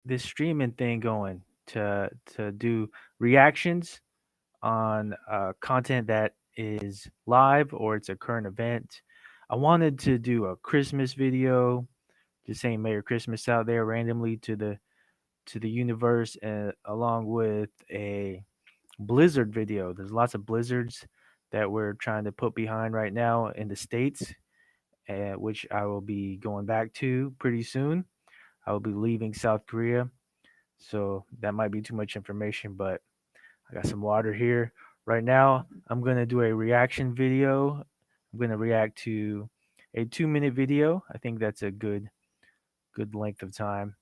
this streaming thing going to do reactions on content that is live or it's a current event. I wanted to do a Christmas video, just saying Merry Christmas out there randomly to the universe, and along with a blizzard video. There's lots of blizzards that we're trying to put behind right now in the states, which I will be going back to pretty soon. I will be leaving South Korea, so that might be too much information, but I got some water here. Right now, I'm going to do a reaction video. I'm going to react to a 2-minute video. I think that's a good length of time.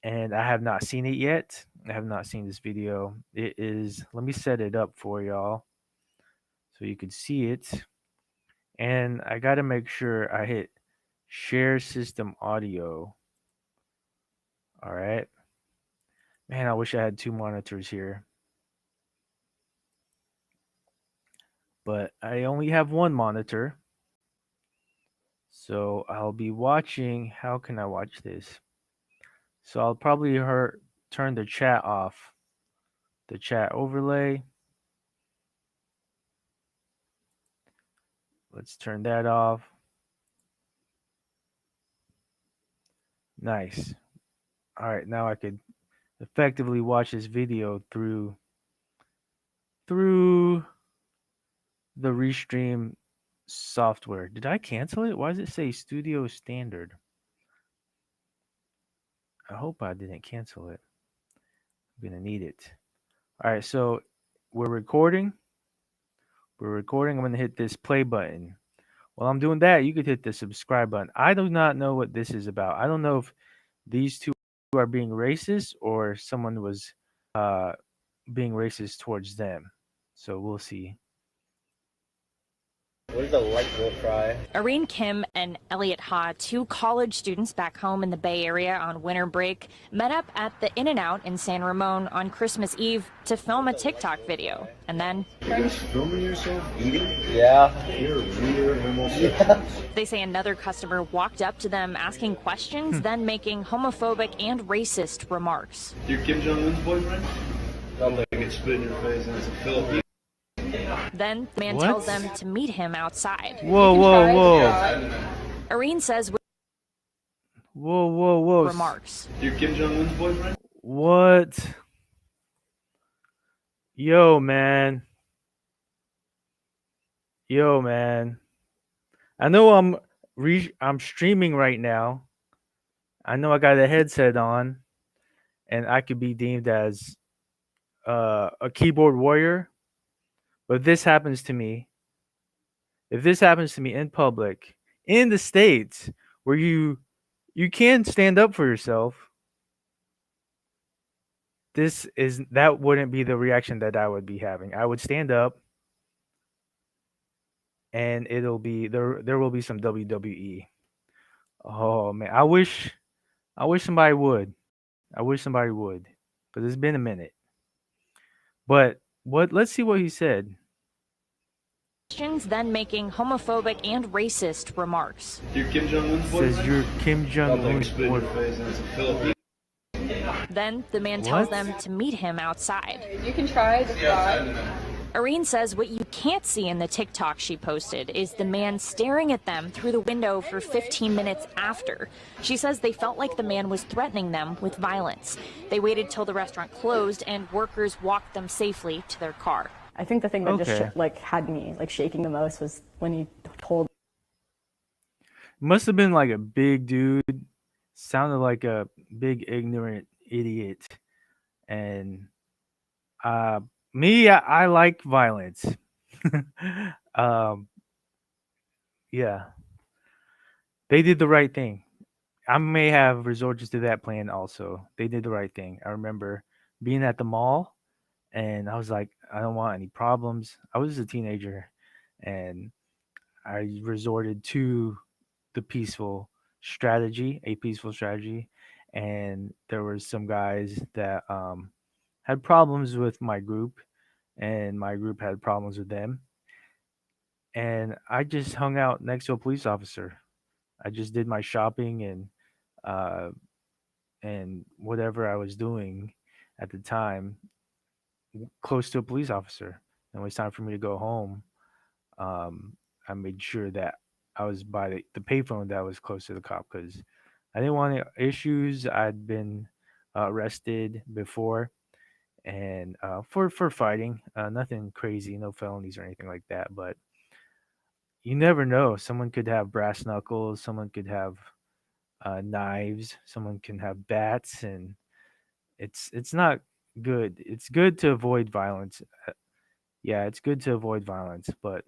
And I have not seen it yet. I have not seen this video. It is, let me set it up for y'all so you can see it. And I got to make sure I hit share system audio. All right. Man, I wish I had two monitors here, but I only have one monitor. So I'll be watching. How can I watch this? So I'll probably turn the chat off, the chat overlay. Let's turn that off. Nice. All right, now I could effectively watch this video through the Restream software. Did I cancel it? Why does it say Studio Standard? I hope I didn't cancel it. I'm gonna need it. All right, so we're recording. We're recording. I'm gonna hit this play button. While I'm doing that, you could hit the subscribe button. I do not know what this is about. I don't know if these two are being racist or someone was uh, being racist towards them. So we'll see. What is a light wolf fry? Irene Kim and Elliot Ha, two college students back home in the Bay Area on winter break, met up at the In-N-Out in San Ramon on Christmas Eve to film a TikTok video. And then You're just filming yourself eating? Yeah. You're weird homosexual. they say another customer walked up to them asking questions, then making homophobic and racist remarks. You're Kim Jong-un's boyfriend? I'm gonna get spit in your face and it's a Philippine. Then the man What? tells them to meet him outside. Whoa. Irene says Whoa. remarks. You're Kim Jong-un's boyfriend? What? Yo, man. I know I'm streaming right now. I know I got a headset on, and I could be deemed as a keyboard warrior. But if this happens to me in public, in the states where you can stand up for yourself, that wouldn't be the reaction that I would be having. I would stand up, and there will be some WWE. Oh man, I wish somebody would. I wish somebody would, because it's been a minute. But what? Let's see what he said. Then making homophobic and racist remarks. You're Kim Jong-un's Says boyfriend? you're Kim Jong I'm gonna Un's spit in your boyfriend. face and it's a Philippine. Then the man tells What? them to meet him outside. You can try the fry. Irene says what you can't see in the TikTok she posted is the man staring at them through the window for 15 minutes after. She says they felt like the man was threatening them with violence. They waited till the restaurant closed and workers walked them safely to their car. I think the thing that Okay. just had me shaking the most was when he told Must have been like a big dude. Sounded like a big ignorant idiot. And uh me, I like violence. um yeah. They did the right thing. I may have resorted to that plan also. They did the right thing. I remember being at the mall and I was like, I don't want any problems. I was a teenager and I resorted to the a peaceful strategy. And there were some guys that had problems with my group, and my group had problems with them. And I just hung out next to a police officer. I just did my shopping and uh, and whatever I was doing at the time close to a police officer. And when it's time for me to go home, um, I made sure that I was by the payphone that was close to the cop because I didn't want any issues. I'd been arrested before and for fighting, nothing crazy, no felonies or anything like that. But you never know. Someone could have brass knuckles. Someone could have knives. Someone can have bats, and it's not good. It's good to avoid violence. Yeah, it's good to avoid violence, but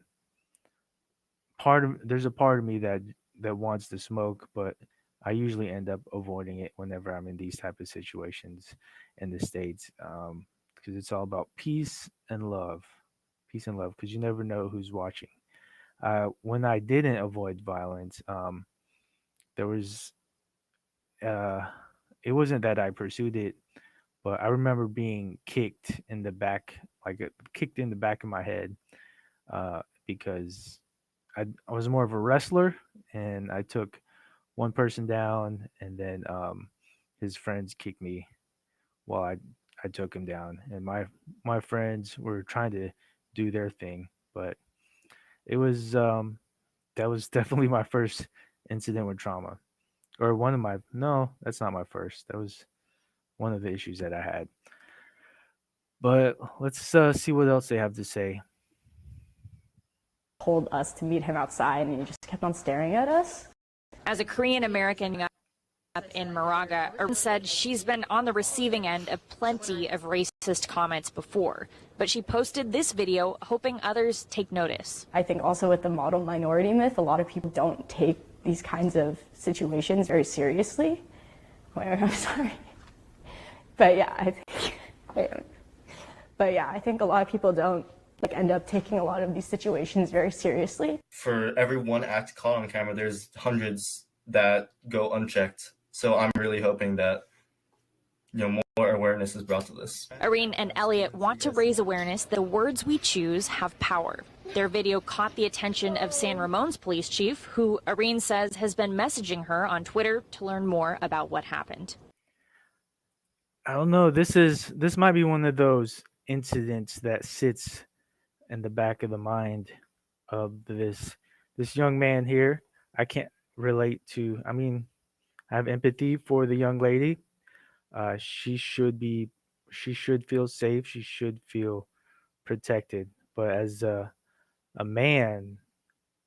there's a part of me that wants to smoke, but I usually end up avoiding it whenever I'm in these type of situations in the states, because it's all about peace and love, because you never know who's watching. When I didn't avoid violence, there was uh, it wasn't that I pursued it, but I remember being kicked in the back, kicked in the back of my head, because I was more of a wrestler, and I took one person down, and then his friends kicked me while I took him down, and my friends were trying to do their thing, but it was that was definitely my first incident with trauma, or one of my no, that's not my first. That was one of the issues that I had. But let's see what else they have to say. Told us to meet him outside, and he just kept on staring at us. As a Korean American up in Moraga, Erin said she's been on the receiving end of plenty of racist comments before, but she posted this video hoping others take notice. I think also with the model minority myth, a lot of people don't take these kinds of situations very seriously. Wait, I'm sorry. But yeah, I think a lot of people don't end up taking a lot of these situations very seriously. For every one act caught on camera, there's hundreds that go unchecked. So I'm really hoping that more awareness is brought to this. Irene and Elliot want to raise awareness that the words we choose have power. Their video caught the attention of San Ramon's police chief, who Irene says has been messaging her on Twitter to learn more about what happened. I don't know. This might be one of those incidents that sits in the back of the mind of this young man here. I can't relate to. I mean, I have empathy for the young lady. She should be. She should feel safe. She should feel protected. But as a man,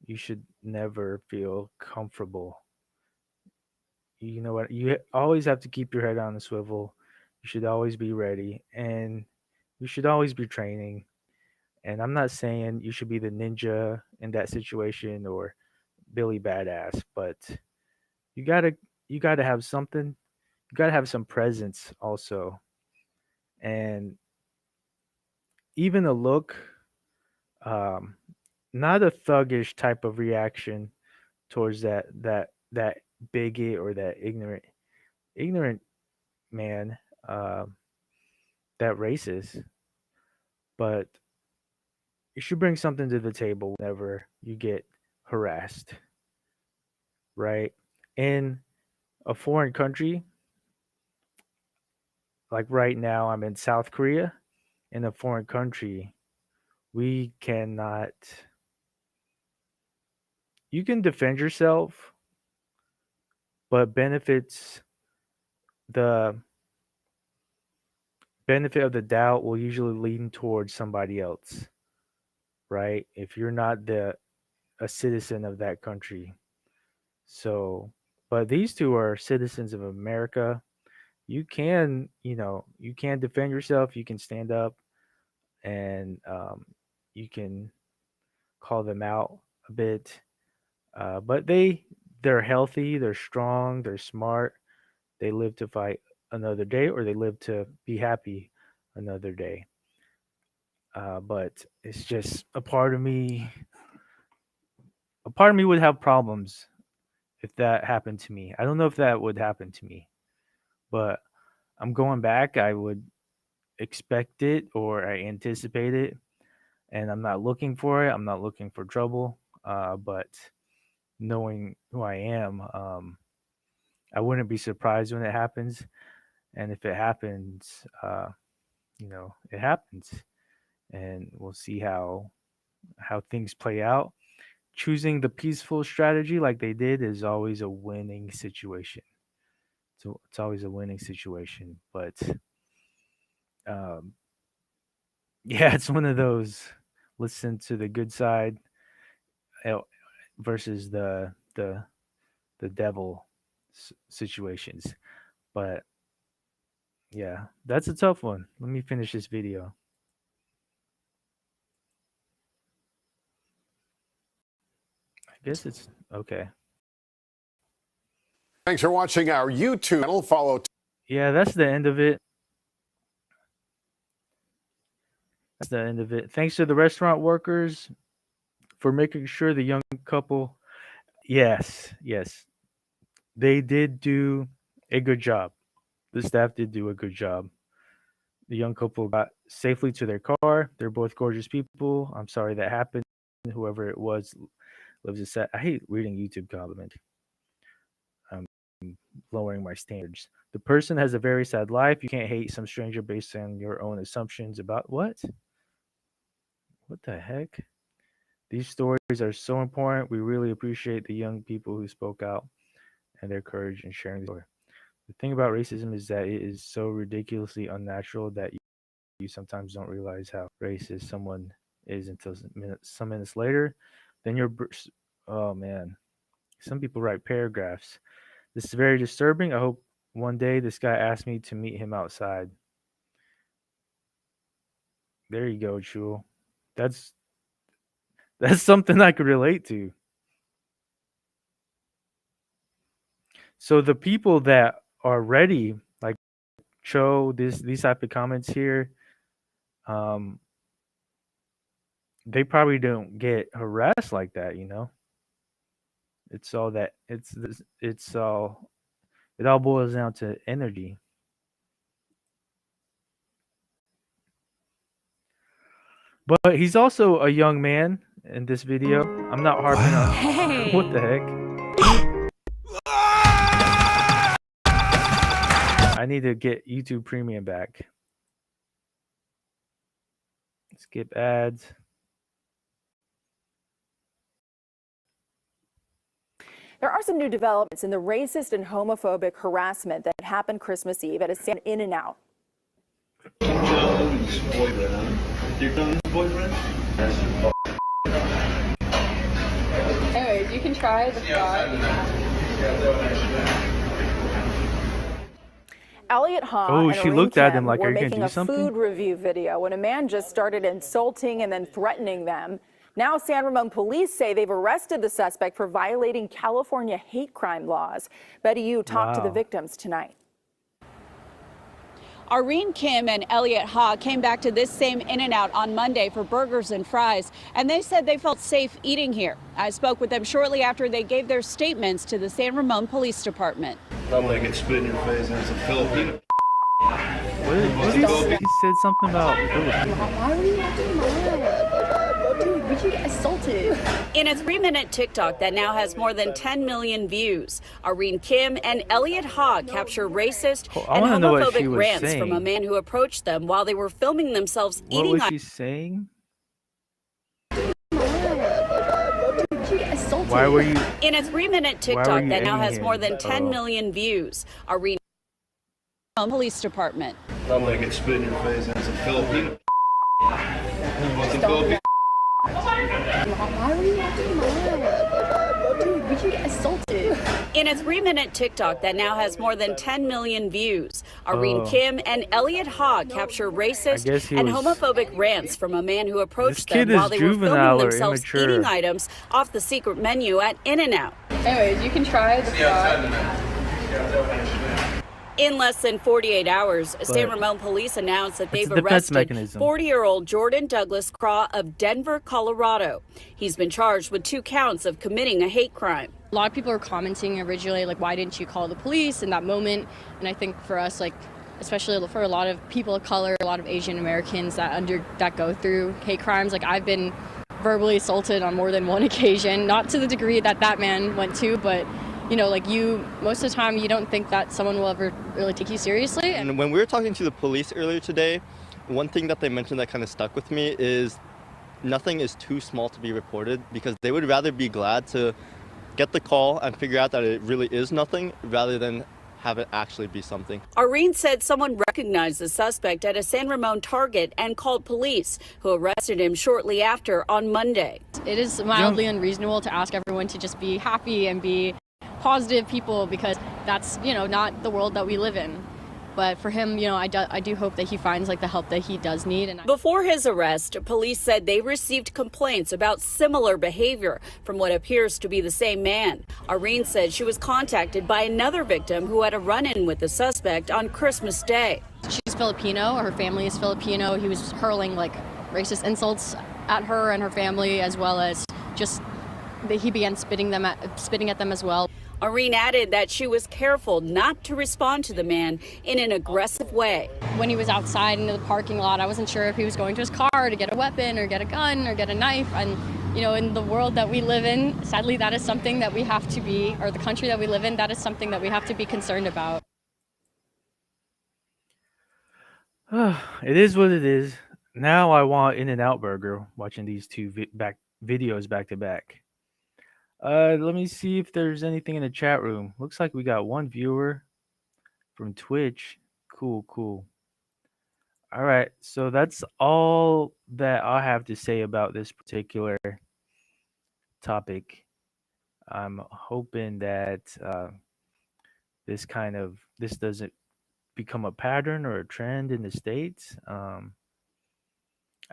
you should never feel comfortable. You know what? You always have to keep your head on the swivel. You should always be ready, and you should always be training. And I'm not saying you should be the ninja in that situation or Billy Badass, but you gotta you gotta have something. You gotta have some presence also, and even a look, um, not a thuggish type of reaction towards that bigot or that ignorant man, um, that racist, but you should bring something to the table whenever you get harassed, right? In a foreign country, like right now, I'm in South Korea. In a foreign country, we cannot. You can defend yourself, but the benefit of the doubt will usually lean towards somebody else, right? If you're not the a citizen of that country. So, but these two are citizens of America. You can defend yourself. You can stand up, and you can call them out a bit. But they're healthy. They're strong. They're smart. They live to fight another day, or they live to be happy another day. But it's just a part of me. A part of me would have problems if that happened to me. I don't know if that would happen to me, but I'm going back. I would expect it or I anticipate it, and I'm not looking for it. I'm not looking for trouble. But knowing who I am, I wouldn't be surprised when it happens. And if it happens, it happens, and we'll see how things play out. Choosing the peaceful strategy like they did is always a winning situation. So it's always a winning situation. But um, yeah, it's one of those listen to the good side uh, versus the devil situations. But yeah, that's a tough one. Let me finish this video. I guess it's okay. Thanks for watching our YouTube channel. Follow. Yeah, that's the end of it. That's the end of it. Thanks to the restaurant workers for making sure the young couple. Yes, yes, they did do a good job. The staff did do a good job. The young couple got safely to their car. They're both gorgeous people. I'm sorry that happened. Whoever it was lives a set. I hate reading YouTube comments. I'm lowering my standards. The person has a very sad life. You can't hate some stranger based on your own assumptions about what? What the heck? These stories are so important. We really appreciate the young people who spoke out and their courage in sharing the story. The thing about racism is that it is so ridiculously unnatural that you sometimes don't realize how racist someone is until some minutes later. Then oh man, some people write paragraphs. This is very disturbing. I hope one day this guy asked me to meet him outside. There you go, Chul. That's something I could relate to. So the people that are ready, like Cho, these type of comments here, they probably don't get harassed like that, It's all that it's all it all boils down to energy. But he's also a young man in this video. I'm not harping on Hey. what the heck. I need to get YouTube Premium back. Skip ads. There are some new developments in the racist and homophobic harassment that happened Christmas Eve at a In-N-Out. Anyways, you can try the frog. Elliot Ha Oh, and she Irene looked at Kim him like, were "Are you gonna making do a something?" food review video when a man just started insulting and then threatening them. Now San Ramon police say they've arrested the suspect for violating California hate crime laws. Betty Yu talked to the Wow. victims tonight. Irene Kim and Elliot Ha came back to this same In-N-Out on Monday for burgers and fries, and they said they felt safe eating here. I spoke with them shortly after they gave their statements to the San Ramon Police Department. I'm gonna get spit in your face and it's a Filipino. What he said something about Philippines. Why were you acting mad? Dude, we can get assaulted. In a 3-minute TikTok that now has more than 10 million views, Irene Kim and Elliot Ha capture racist I and wanna know what she homophobic was rants from a saying. man who approached them while they were filming themselves What eating was she saying? Dude, we can get assaulted. Why were you? In a 3-minute Why were TikTok you that now aiming has more than him? 10 Oh. million views, Irene Police Department. I'm gonna get spit in your face and it's a Filipino. It's a Filipino. Why were you acting mad? Dude, we can get assaulted. In a 3-minute TikTok that now has more than 10 million views, Irene Oh. Kim and Elliot Ha capture racist guess he and was- homophobic rants from a man who approached kid them while is they were juvenile filming or themselves immature. eating items off the secret menu at In-N-Out. Anyways, you can try the frog. In less than 48 hours, San But Ramon police announced that they've a defense arrested mechanism. 40-year-old Jordan Douglas Craw of Denver, Colorado. He's been charged with 2 counts of committing a hate crime. A lot of people were commenting originally, like, why didn't you call the police in that moment? And I think for us, like, especially for a lot of people of color, a lot of Asian Americans that go through hate crimes, like, I've been verbally assaulted on more than one occasion, not to the degree that that man went to, but, like most of the time you don't think that someone will ever really take you seriously. And when we were talking to the police earlier today, one thing that they mentioned that kind of stuck with me is nothing is too small to be reported, because they would rather be glad to get the call and figure out that it really is nothing rather than have it actually be something. Irene said someone recognized the suspect at a San Ramon Target and called police, who arrested him shortly after on Monday. It is mildly unreasonable to ask everyone to just be happy and be positive people, because that's, not the world that we live in. But for him, I do hope that he finds the help that he does need. And before his arrest, police said they received complaints about similar behavior from what appears to be the same man. Irene said she was contacted by another victim who had a run-in with the suspect on Christmas Day. She's Filipino. Her family is Filipino. He was hurling racist insults at her and her family, as well as just he began spitting at them as well. Irene added that she was careful not to respond to the man in an aggressive way. When he was outside into the parking lot, I wasn't sure if he was going to his car to get a weapon or get a gun or get a knife. And, in the world that we live in, sadly, that is something that we have to be, or the country that we live in, that is something that we have to be concerned about. It is what it is. Now I want In-N-Out Burger watching these two videos back to back. Let me see if there's anything in the chat room. Looks like we got one viewer from Twitch. Cool. All right, so that's all that I have to say about this particular topic. I'm hoping that this doesn't become a pattern or a trend in the States. I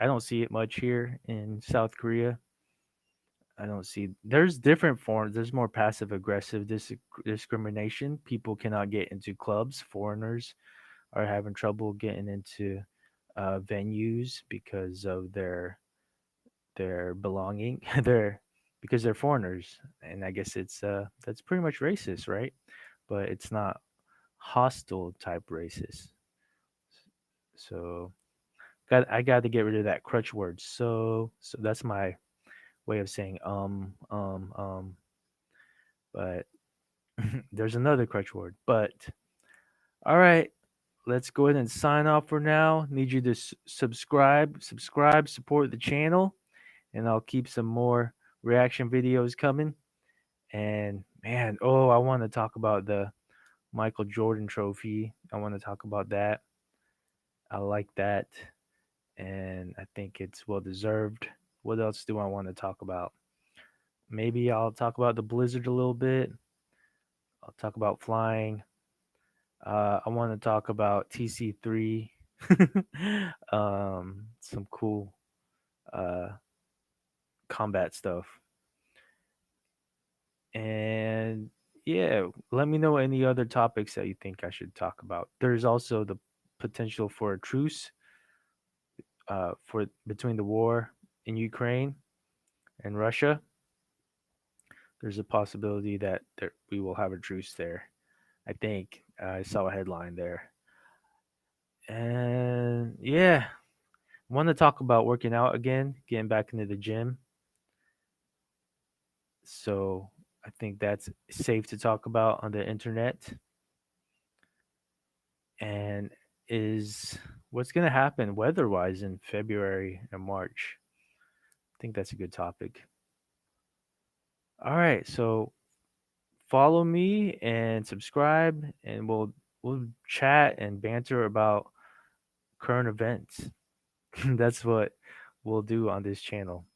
don't see it much here in South Korea. I don't see. There's different forms. There's more passive aggressive discrimination. People cannot get into clubs. Foreigners are having trouble getting into venues because of their belonging. Because they're foreigners, and I guess it's that's pretty much racist, right? But it's not hostile type racist. So I got to get rid of that crutch word. So that's my way of saying but there's another crutch word. But all right, let's go ahead and sign off for now. Need you to subscribe, support the channel, and I'll keep some more reaction videos coming. And man, I want to talk about the Michael Jordan trophy. I want to talk about that. I like that, and I think it's well deserved. What else do I want to talk about? Maybe I'll talk about the blizzard a little bit. I'll talk about flying. I want to talk about TC3. Some cool combat stuff. And yeah, let me know any other topics that you think I should talk about. There's also the potential for a truce for between the war in Ukraine and Russia. There's a possibility that we will have a truce there. I think I saw a headline there. And yeah, I want to talk about working out again, getting back into the gym. So I think that's safe to talk about on the internet. And is what's going to happen weather-wise in February and March. I think that's a good topic. All right, so follow me and subscribe, and we'll chat and banter about current events. That's what we'll do on this channel.